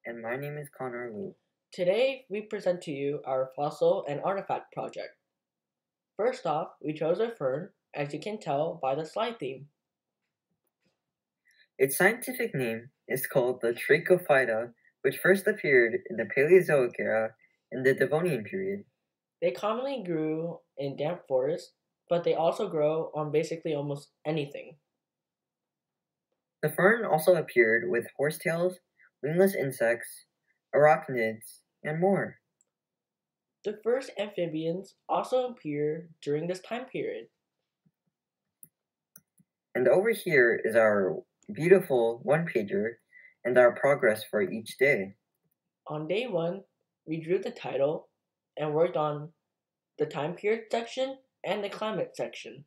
And my name is Connor Liu. Today, we present to you our fossil and artifact project. First off, we chose a fern, as you can tell by the slide theme. Its scientific name is called the Trichophyta, which first appeared in the Paleozoic era in the Devonian period. They commonly grew in damp forests, but they also grow on basically almost anything. The fern also appeared with horsetails, wingless insects, arachnids, and more. The first amphibians also appear during this time period. And over here is our beautiful one-pager and our progress for each day. On day 1, we drew the title and worked on the time period section and the climate section.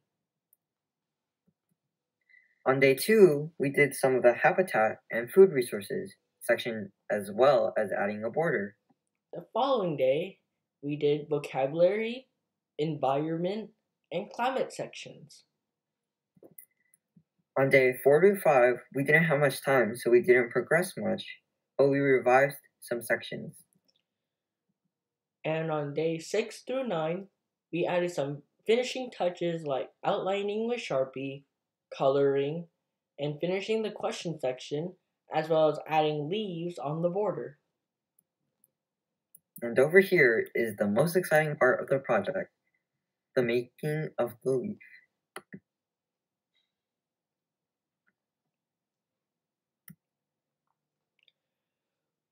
On day 2, we did some of the habitat and food resources section as well as adding a border. The following day, we did vocabulary, environment, and climate sections. On day 4 to 5, we didn't have much time, so we didn't progress much, but we revised some sections. And on day 6 through 9, we added some finishing touches like outlining with Sharpie, coloring, and finishing the question section, as well as adding leaves on the border. And over here is the most exciting part of the project, the making of the leaf.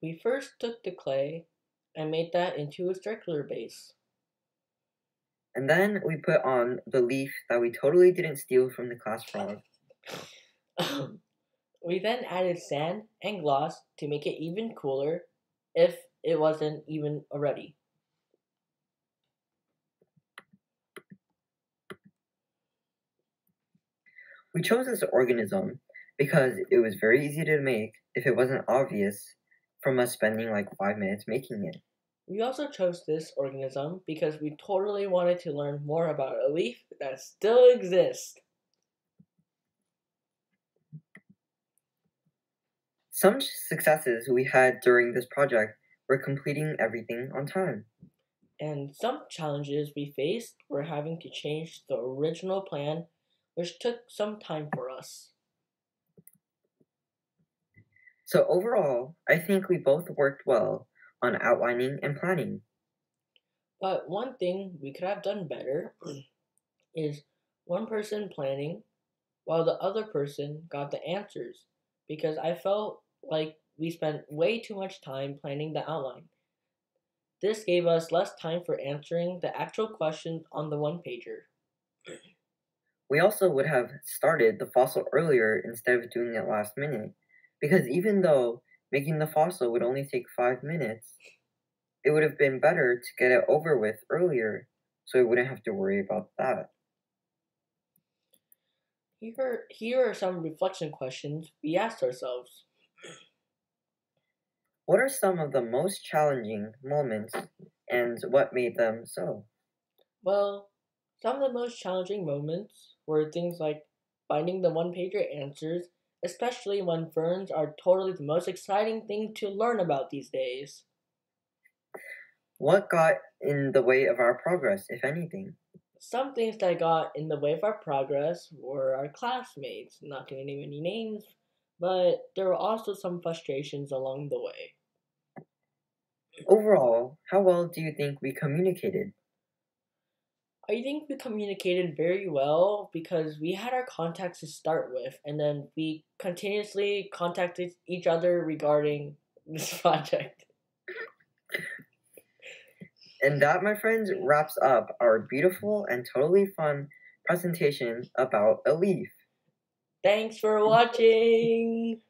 We first took the clay and made that into a circular base. And then we put on the leaf that we totally didn't steal from the class frog. We then added sand and gloss to make it even cooler if it wasn't even already. We chose this organism because it was very easy to make if it wasn't obvious from us spending like 5 minutes making it. We also chose this organism because we totally wanted to learn more about a leaf that still exists. Some successes we had during this project were completing everything on time. And some challenges we faced were having to change the original plan, which took some time for us. So overall, I think we both worked well on outlining and planning. But one thing we could have done better is one person planning while the other person got the answers, because I felt like we spent way too much time planning the outline. This gave us less time for answering the actual questions on the one pager. We also would have started the fossil earlier instead of doing it last minute, because even though making the fossil would only take 5 minutes, it would have been better to get it over with earlier so we wouldn't have to worry about that. Here are some reflection questions we asked ourselves. What are some of the most challenging moments and what made them so? Well, some of the most challenging moments were things like finding the one pager answers, especially when ferns are totally the most exciting thing to learn about these days. What got in the way of our progress, if anything? Some things that got in the way of our progress were our classmates, not going to name any names, but there were also some frustrations along the way. Overall, how well do you think we communicated? I think we communicated very well because we had our contacts to start with, and then we continuously contacted each other regarding this project. And that, my friends, wraps up our beautiful and totally fun presentation about a leaf. Thanks for watching!